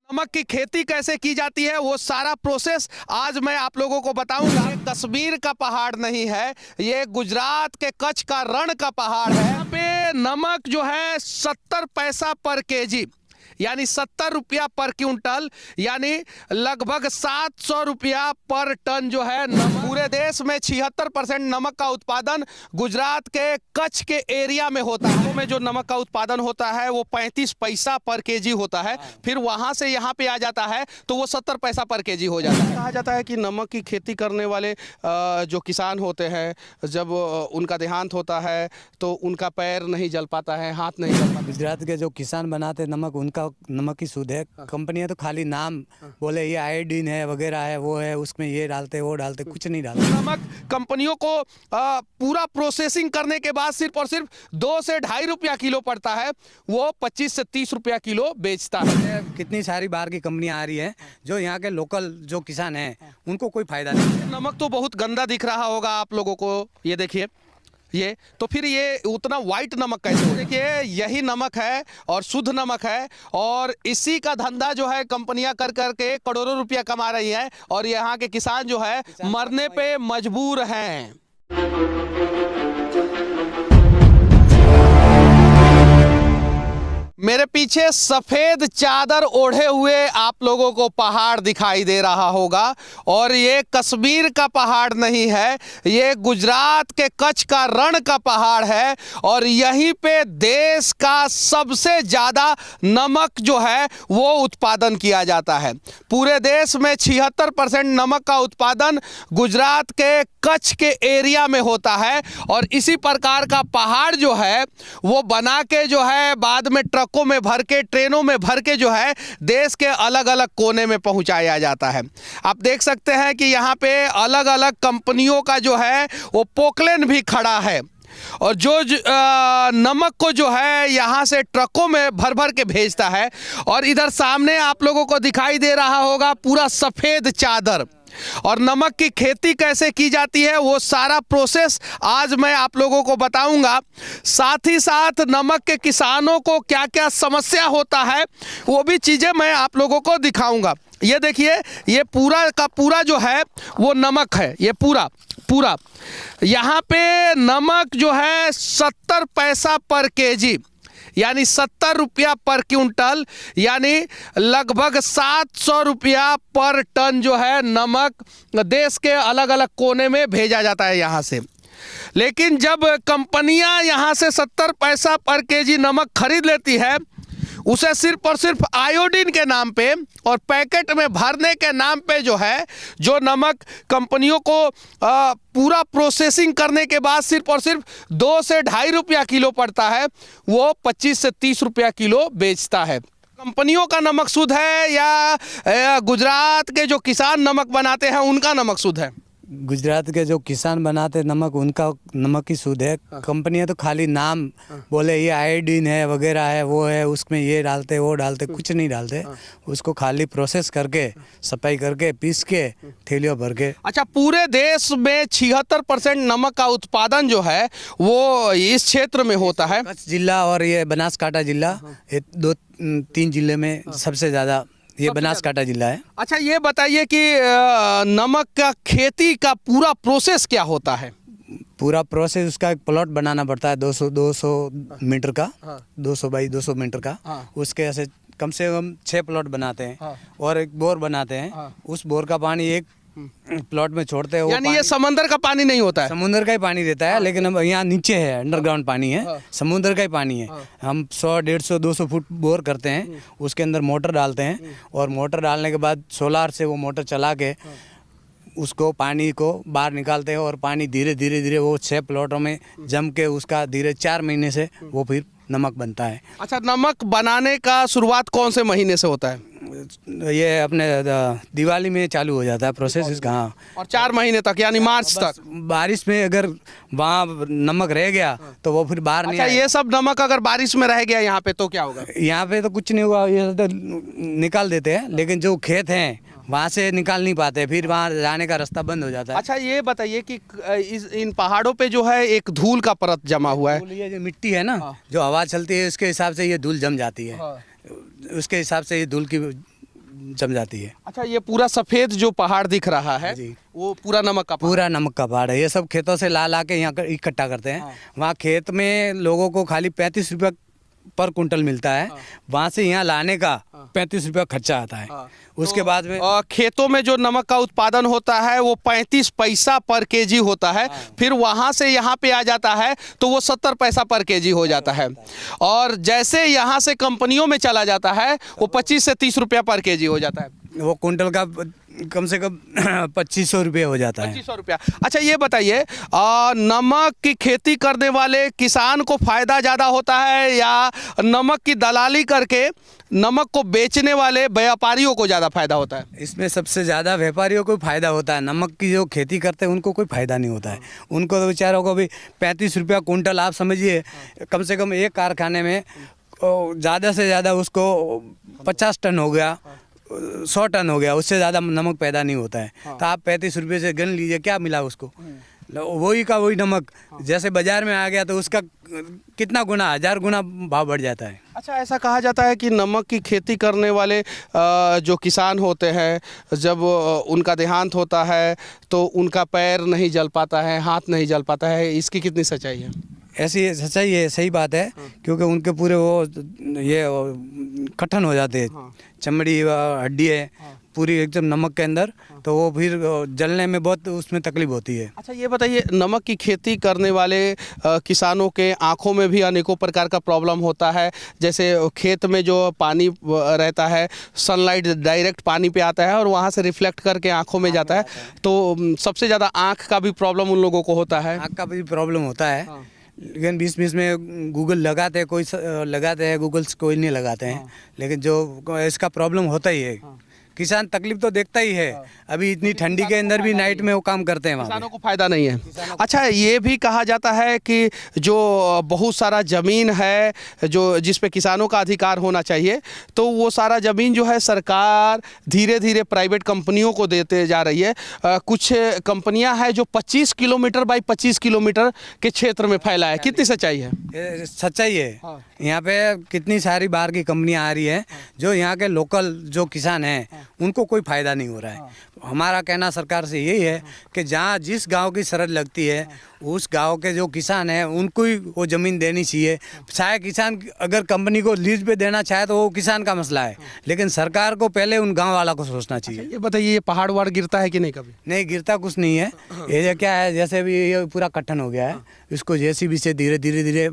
नमक की खेती कैसे की जाती है वो सारा प्रोसेस आज मैं आप लोगों को बताऊंगा। ये कश्मीर का पहाड़ नहीं है, ये गुजरात के कच्छ का रण का पहाड़ है। यहाँ पे नमक जो है 70 पैसा पर केजी यानी 70 रुपया पर क्विंटल यानी लगभग 700 रुपया पर टन जो है नमक। पूरे देश में 76% नमक का उत्पादन गुजरात के कच्छ के एरिया में होता है। में जो नमक का उत्पादन होता है वो 35 पैसा पर केजी होता है, फिर वहां से यहाँ पे आ जाता है तो वो 70 पैसा पर केजी हो जाता है। कहा जाता है कि नमक की खेती करने वाले जो किसान होते हैं जब उनका देहांत होता है तो उनका पैर नहीं जल पाता है, हाथ नहीं जल पाता। गुजरात के जो किसान बनाते नमक, उनका नमक ही शुद्ध है। कंपनियां तो खाली नाम बोले ये आयोडीन है वगैरह है वो है, उसमें ये डालते वो डालते, कुछ नहीं डालते। नमक कंपनियों को पूरा प्रोसेसिंग करने के बाद सिर्फ और सिर्फ 2 से 2.5 रुपया किलो पड़ता है, वो 25 से 30 रुपया किलो बेचता है। कितनी सारी बाहर की कंपनियां आ रही है, जो यहाँ के लोकल जो किसान हैं उनको कोई फायदा नहीं। नमक तो बहुत गंदा दिख रहा होगा आप लोगों को, ये देखिए ये तो फिर ये उतना वाइट नमक कैसे हो? देखिए यही नमक है और शुद्ध नमक है और इसी का धंधा जो है कंपनियां कर करके करोड़ों रुपया कमा रही हैं और यहाँ के किसान जो है मरने पे मजबूर हैं। मेरे पीछे सफेद चादर ओढ़े हुए आप लोगों को पहाड़ दिखाई दे रहा होगा और ये कश्मीर का पहाड़ नहीं है, ये गुजरात के कच्छ का रण का पहाड़ है और यहीं पे देश का सबसे ज़्यादा नमक जो है वो उत्पादन किया जाता है। पूरे देश में 76% नमक का उत्पादन गुजरात के कच्छ के एरिया में होता है और इसी प्रकार का पहाड़ जो है वो बना के जो है बाद में ट्रकों में भर के, ट्रेनों में भर के जो है देश के अलग अलग कोने में पहुंचाया जाता है। आप देख सकते हैं कि यहाँ पे अलग अलग कंपनियों का जो है वो पोकलेन भी खड़ा है और जो नमक को जो है यहाँ से ट्रकों में भर भर के भेजता है। और इधर सामने आप लोगों को दिखाई दे रहा होगा पूरा सफ़ेद चादर, और नमक की खेती कैसे की जाती है वो सारा प्रोसेस आज मैं आप लोगों को बताऊंगा। साथ ही साथ नमक के किसानों को क्या क्या समस्या होता है वो भी चीज़ें मैं आप लोगों को दिखाऊंगा। ये देखिए ये पूरा का पूरा जो है वो नमक है, ये पूरा यहाँ पे नमक जो है 70 पैसा पर केजी यानी 70 रुपया पर क्विंटल यानी लगभग 700 रुपया पर टन जो है नमक देश के अलग अलग कोने में भेजा जाता है यहाँ से। लेकिन जब कंपनियाँ यहाँ से 70 पैसा पर केजी नमक खरीद लेती है, उसे सिर्फ और सिर्फ आयोडीन के नाम पे और पैकेट में भरने के नाम पे जो है जो नमक कंपनियों को पूरा प्रोसेसिंग करने के बाद सिर्फ और सिर्फ 2 से 2.5 रुपया किलो पड़ता है, वो 25 से 30 रुपया किलो बेचता है। कंपनियों का नमक शुद्ध है या गुजरात के जो किसान नमक बनाते हैं उनका नमक शुद्ध है? गुजरात के जो किसान बनाते नमक, उनका नमक ही शुद्ध है। कंपनियां तो खाली नाम बोले ये आयोडीन है वगैरह है वो है, उसमें ये डालते वो डालते, कुछ नहीं डालते। उसको खाली प्रोसेस करके सफाई करके पीस के थैलियों भर के। अच्छा, पूरे देश में 76% नमक का उत्पादन जो है वो इस क्षेत्र में होता है। कच्छ जिला और ये बनासकांठा जिला, ये 2-3 जिले में सबसे ज़्यादा ये बनासकांठा जिला है। अच्छा, ये बताइए कि नमक का खेती का पूरा प्रोसेस क्या होता है? पूरा प्रोसेस उसका एक प्लॉट बनाना पड़ता है 200 मीटर का, 200 बाई 200 मीटर का। उसके ऐसे कम से कम 6 प्लॉट बनाते हैं और एक बोर बनाते हैं। उस बोर का पानी एक प्लॉट में छोड़ते हैं। यानी ये समंदर का पानी नहीं होता है? समुद्र का ही पानी देता है, लेकिन अब यहाँ नीचे है, अंडरग्राउंड पानी है, समुद्र का ही पानी है। हम 100, 150, 200 फुट बोर करते हैं, उसके अंदर मोटर डालते हैं और मोटर डालने के बाद सोलार से वो मोटर चला के उसको पानी को बाहर निकालते हैं और पानी धीरे धीरे वो 6 प्लॉटों में जम के उसका धीरे 4 महीने से वो फिर नमक बनता है। अच्छा, नमक बनाने का शुरुआत कौन से महीने से होता है? ये अपने दिवाली में चालू हो जाता है प्रोसेस इसका। हाँ, और 4 महीने तक यानी मार्च तक। बारिश में अगर वहाँ नमक रह गया तो वो फिर बाहर नहीं। अच्छा, ये सब नमक अगर बारिश में रह गया यहाँ पे तो क्या होगा? यहाँ पे तो कुछ नहीं हुआ, ये तो निकाल देते हैं, लेकिन जो खेत हैं वहाँ से निकाल नहीं पाते, फिर वहाँ जाने का रास्ता बंद हो जाता है। अच्छा, ये बताइए कि इन पहाड़ों पे जो है एक धूल का परत जमा हुआ है। ये जो मिट्टी है ना, जो हवा चलती है उसके हिसाब से ये धूल जम जाती है। उसके हिसाब से ये धूल की जम जाती है। अच्छा, ये पूरा सफेद जो पहाड़ दिख रहा है जी। वो पूरा नमक का पूरा नमक का पहाड़ है। ये सब खेतों से ला के यहाँ इकट्ठा करते हैं। वहाँ खेत में लोगों को खाली 35 रुपया पर कुंटल मिलता है। वहाँ से यहाँ लाने का 35 रुपया खर्चा आता है। उसके बाद में खेतों में जो नमक का उत्पादन होता है वो 35 पैसा पर केजी होता है। फिर वहाँ से यहाँ पे आ जाता है तो वो 70 पैसा पर केजी हो जाता है। और जैसे यहाँ से कंपनियों में चला जाता है वो 25 से 30 रुपया पर केजी हो जाता है। वो कुंटल का कम से कम 2500 रुपये हो जाता है। 2500 रुपया। अच्छा, ये बताइए, नमक की खेती करने वाले किसान को फायदा ज़्यादा होता है या नमक की दलाली करके नमक को बेचने वाले व्यापारियों को ज़्यादा फायदा होता है? इसमें सबसे ज़्यादा व्यापारियों को फ़ायदा होता है। नमक की जो खेती करते हैं उनको कोई फ़ायदा नहीं होता है। उनको तो बेचारों को भी 35 रुपया कुंटल, आप समझिए कम से कम एक कारखाने में ज़्यादा से ज़्यादा उसको 50 टन हो गया, 100 टन हो गया, उससे ज़्यादा नमक पैदा नहीं होता है। तो आप 35 रुपये से गन लीजिए, क्या मिला उसको? वही का वही नमक जैसे बाजार में आ गया तो उसका कितना गुना, 1000 गुना भाव बढ़ जाता है। अच्छा, ऐसा कहा जाता है कि नमक की खेती करने वाले जो किसान होते हैं, जब उनका देहांत होता है तो उनका पैर नहीं जल पाता है, हाथ नहीं जल पाता है। इसकी कितनी सच्चाई है? ऐसी सच्चाई है, सही बात है। क्योंकि उनके पूरे वो ये कठिन हो जाते हैं, चमड़ी हड्डी है पूरी एकदम नमक के अंदर, तो वो फिर जलने में बहुत उसमें तकलीफ होती है। अच्छा, ये बताइए, नमक की खेती करने वाले किसानों के आंखों में भी अनेकों प्रकार का प्रॉब्लम होता है। जैसे खेत में जो पानी रहता है, सनलाइट डायरेक्ट पानी पे आता है और वहाँ से रिफ्लेक्ट करके आंखों में जाता है, तो सबसे ज़्यादा आँख का भी प्रॉब्लम उन लोगों को होता है। आँख का भी प्रॉब्लम होता है। लेकिन बीच बीच में गूगल लगाते हैं, कोई लगाते हैं, गूगल कोई नहीं लगाते हैं। लेकिन जो इसका प्रॉब्लम होता ही है, किसान तकलीफ तो देखता ही है। अभी इतनी ठंडी के अंदर भी नाइट में वो काम करते हैं, किसानों को फायदा नहीं है। अच्छा, ये भी कहा जाता है कि जो बहुत सारा ज़मीन है जो जिस पे किसानों का अधिकार होना चाहिए, तो वो सारा ज़मीन जो है सरकार धीरे धीरे प्राइवेट कंपनियों को देते जा रही है। कुछ कंपनियां हैं जो 25 किलोमीटर बाई 25 किलोमीटर के क्षेत्र में फैला है। कितनी सच्चाई है? सच्चाई है। यहाँ पे कितनी सारी बाहर की कंपनियां आ रही है, जो यहाँ के लोकल जो किसान हैं उनको कोई फ़ायदा नहीं हो रहा है। हमारा कहना सरकार से यही है कि जहाँ जिस गांव की सरहद लगती है उस गांव के जो किसान हैं उनको ही वो ज़मीन देनी चाहिए। चाहे किसान अगर कंपनी को लीज पे देना चाहे तो वो किसान का मसला है, लेकिन सरकार को पहले उन गांव वाला को सोचना चाहिए। ये बताइए, ये पहाड़ वहाड़ गिरता है कि नहीं? कभी नहीं गिरता, कुछ नहीं है। ये क्या है, जैसे भी ये पूरा कठिन हो गया है, इसको जेसीबी से धीरे धीरे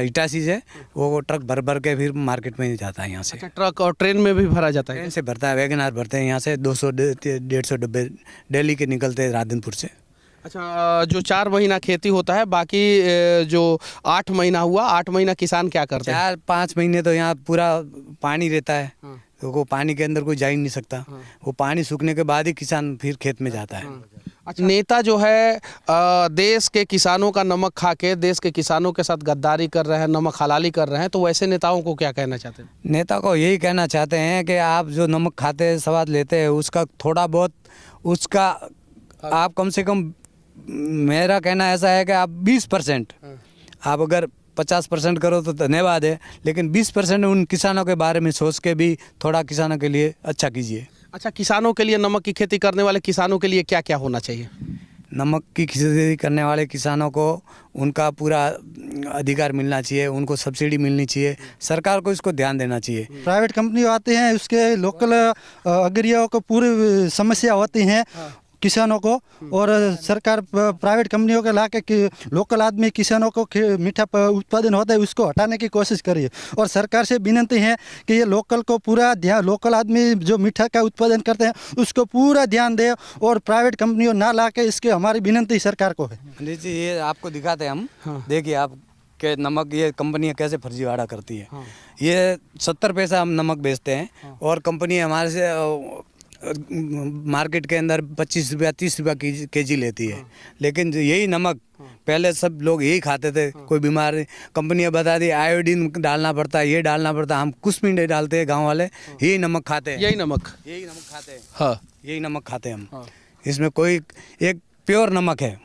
इटाची से वो ट्रक भर भर के फिर मार्केट में जाता है यहाँ से। अच्छा, ट्रक और ट्रेन में भी भरा जाता है? ट्रेन से भरता है, वैगन आर भरते हैं यहाँ से 200-150 डब्बे डेली के निकलते हैं राधनपुर से। अच्छा, जो 4 महीना खेती होता है, बाकी जो 8 महीना हुआ, 8 महीना किसान क्या करते हैं? 4-5 महीने तो यहाँ पूरा पानी रहता है, तो वो पानी के अंदर कोई जा ही नहीं सकता। वो पानी सूखने के बाद ही किसान फिर खेत में जाता है। अच्छा, नेता जो है देश के किसानों का नमक खा के देश के किसानों के साथ गद्दारी कर रहे हैं, नमक हलाली कर रहे हैं, तो वैसे नेताओं को क्या कहना चाहते हैं? नेता को यही कहना चाहते हैं कि आप जो नमक खाते हैं, स्वाद लेते हैं, उसका थोड़ा बहुत उसका आप कम से कम, मेरा कहना ऐसा है कि आप 20%, आप अगर 50% करो तो धन्यवाद है, लेकिन 20% उन किसानों के बारे में सोच के भी थोड़ा किसानों के लिए अच्छा कीजिए। अच्छा, किसानों के लिए, नमक की खेती करने वाले किसानों के लिए क्या क्या होना चाहिए? नमक की खेती करने वाले किसानों को उनका पूरा अधिकार मिलना चाहिए, उनको सब्सिडी मिलनी चाहिए, सरकार को इसको ध्यान देना चाहिए। प्राइवेट कंपनी आते हैं, उसके लोकल अग्रियों को पूरी समस्या होती हैं किसानों को, और सरकार प्राइवेट कंपनियों के ला के लोकल आदमी किसानों को मीठा उत्पादन होता है उसको हटाने की कोशिश करिए। और सरकार से विनती है कि ये लोकल को पूरा ध्यान, लोकल आदमी जो मीठा का उत्पादन करते हैं उसको पूरा ध्यान दे और प्राइवेट कंपनियों ना ला के, इसके हमारी विनती सरकार को है। जी, ये आपको दिखाते हैं हम। देखिए आप के नमक, ये कंपनियां कैसे फर्जीवाड़ा करती है। ये 70 पैसा हम नमक बेचते हैं और कंपनी हमारे से मार्केट के अंदर 25 रुपया 30 रुपया केजी लेती है। लेकिन यही नमक पहले सब लोग यही खाते थे, कोई बीमार नहीं। कंपनियां बता दी आयोडीन डालना पड़ता है, ये डालना पड़ता है, हम कुछ भी नहीं डालते हैं, गांव वाले यही नमक खाते हैं। यही नमक खाते हैं। हाँ, यही नमक खाते हैं हम। इसमें कोई एक प्योर नमक है,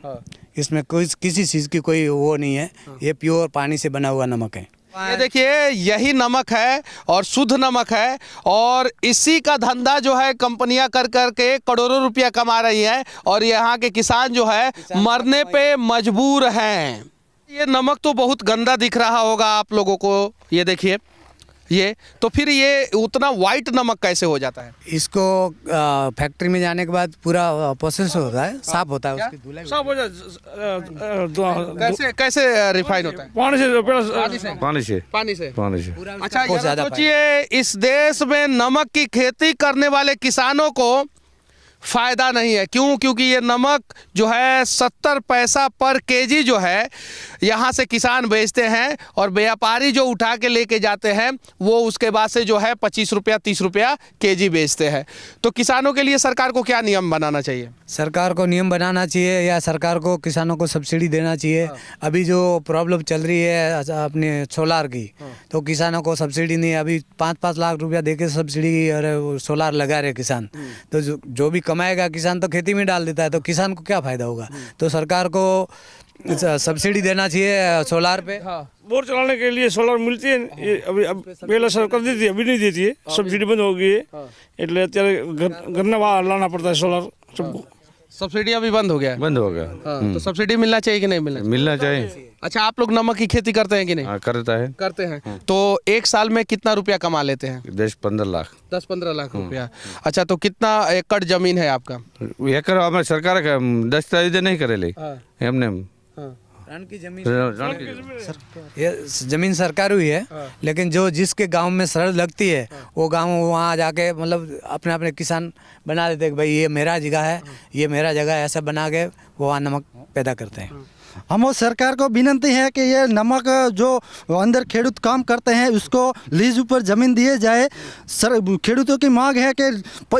इसमें कोई किसी चीज़ की कोई वो नहीं है। ये प्योर पानी से बना हुआ नमक है। ये देखिए यही नमक है और शुद्ध नमक है और इसी का धंधा जो है कंपनियां कर करके करोड़ों रुपया कमा रही हैं और यहाँ के किसान जो है मरने पे मजबूर हैं। ये नमक तो बहुत गंदा दिख रहा होगा आप लोगों को, ये देखिए ये तो फिर ये उतना वाइट नमक कैसे हो जाता है? इसको फैक्ट्री में जाने के बाद पूरा प्रोसेस होता है, साफ होता है, उसकी धुलाई सब हो जाए कैसे कैसे रिफाइन होता है? पानी से पानी से पानी से अच्छा बहुत जरा ज़्यादा सोचिए इस देश में नमक की खेती करने वाले किसानों को फायदा नहीं है। क्यों? क्योंकि ये नमक जो है 70 पैसा पर केजी जो है यहाँ से किसान बेचते हैं और व्यापारी जो उठा के लेके जाते हैं वो उसके बाद से जो है 25 रुपया 30 रुपया केजी बेचते हैं। तो किसानों के लिए सरकार को क्या नियम बनाना चाहिए? सरकार को नियम बनाना चाहिए या सरकार को किसानों को सब्सिडी देना चाहिए। अभी जो प्रॉब्लम चल रही है अपने सोलार की, तो किसानों को सब्सिडी नहीं, अभी 5-5 लाख रुपया देके सब्सिडी और सोलार लगा रहे किसान। तो जो भी कमाएगा किसान तो खेती में डाल देता है, तो किसान को क्या फायदा होगा? तो सरकार को सब्सिडी देना चाहिए सोलार पे। बोर चलाने के लिए सोलर मिलती है, ये अभी अब पहले सरकार देती है, अभी नहीं देती है, सब्सिडी बंद हो गई है, એટલે અત્યારે ઘરના બહાર લાવना पड़ता है सोलर सबको। सब्सिडी अभी बंद हो गया है? बंद हो गया। तो सब्सिडी मिलना चाहिए कि नहीं मिलना चाहिए? मिलना चाहिए। अच्छा आप लोग नमक की खेती करते हैं कि नहीं? हाँ, करता है। करते हैं। तो एक साल में कितना रुपया कमा लेते हैं? 10-15 लाख। 10-15 लाख रुपया। अच्छा तो कितना एकड़ जमीन है आपका? एकड़ हमारे सरकार का दस्तावेज नहीं करेले हमने। रण की जमीन रण की ये जमीन सरकारी हुई है, लेकिन जो जिसके गांव में सरहद लगती है वो गांव वहाँ जाके मतलब अपने अपने किसान बना देते हैं कि भाई ये मेरा जगह है, ये मेरा जगह है, ऐसा बना के वो वहाँ नमक पैदा करते हैं। हम वो सरकार को विनती है कि ये नमक जो अंदर खेडूत काम करते हैं उसको लीज ऊपर ज़मीन दिए जाए। सर खेडूतों की मांग है कि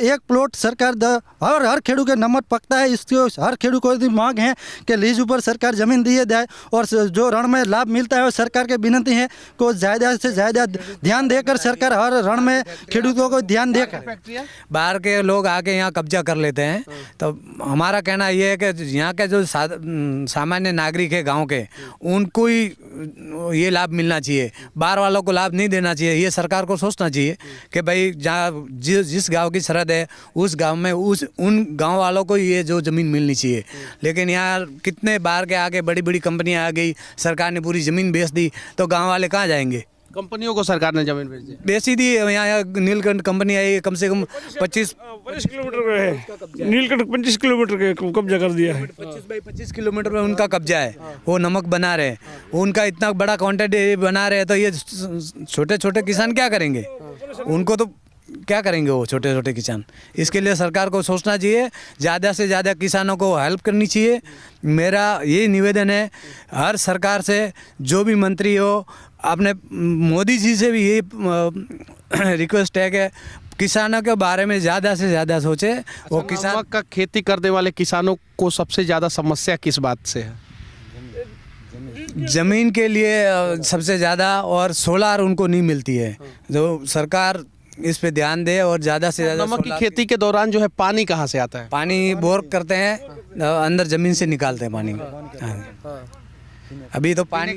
एक प्लॉट सरकार हर खेडू के नमक पकता है, इसको हर खेडू को मांग है कि लीज ऊपर सरकार ज़मीन दिए जाए और जो रण में लाभ मिलता है वो सरकार के विनती है को ज़्यादा से ज़्यादा ध्यान देकर सरकार हर रण में खेडूतों को ध्यान देकर। बाहर के लोग आके यहाँ कब्जा कर लेते हैं, तो हमारा कहना ये है कि यहाँ के जो सामान्य नागरिक है गांव के, उनको ही ये लाभ मिलना चाहिए, बाहर वालों को लाभ नहीं देना चाहिए। ये सरकार को सोचना चाहिए कि भाई जहाँ जिस गांव की सरहद है उस गांव में उन गांव वालों को ये जो ज़मीन मिलनी चाहिए। लेकिन यहाँ कितने बाहर के आके बड़ी बड़ी कंपनियाँ आ गई, सरकार ने पूरी ज़मीन बेच दी, तो गाँव वाले कहाँ जाएंगे? कंपनियों को सरकार ने जमीन बेची दी। यहाँ नीलकंठ कंपनी आई, कम से कम 25 किलोमीटर का है, नीलकंठ 25 किलोमीटर के कब्जा कर दिया है। 25 किलोमीटर में उनका कब्जा है, वो नमक बना रहे हैं, उनका इतना बड़ा क्वांटिटी बना रहे हैं, तो ये छोटे छोटे किसान क्या करेंगे? उनको तो क्या करेंगे वो छोटे छोटे किसान? इसके लिए सरकार को सोचना चाहिए, ज़्यादा से ज़्यादा किसानों को हेल्प करनी चाहिए। मेरा ये निवेदन है हर सरकार से, जो भी मंत्री हो, अपने मोदी जी से भी ये रिक्वेस्ट है कि किसानों के बारे में ज़्यादा से ज़्यादा सोचे। वो किसान नमक का खेती करने वाले किसानों को सबसे ज़्यादा समस्या किस बात से है? ज़मीन के लिए सबसे ज़्यादा, और सोलार उनको नहीं मिलती है। जो सरकार इस पे ध्यान दे और ज़्यादा से ज़्यादा। नमक की खेती के दौरान जो है पानी कहाँ से आता है? पानी बोर करते हैं, अंदर ज़मीन से निकालते हैं पानी। अभी तो पानी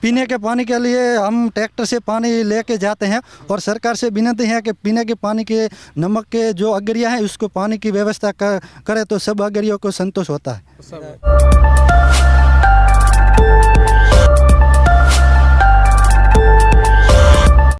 पीने के पानी के लिए हम ट्रैक्टर से पानी लेके जाते हैं और सरकार से विनती है कि पीने के पानी के नमक के जो अगरिया हैं उसको पानी की व्यवस्था करे तो सब अगरियों को संतोष होता है।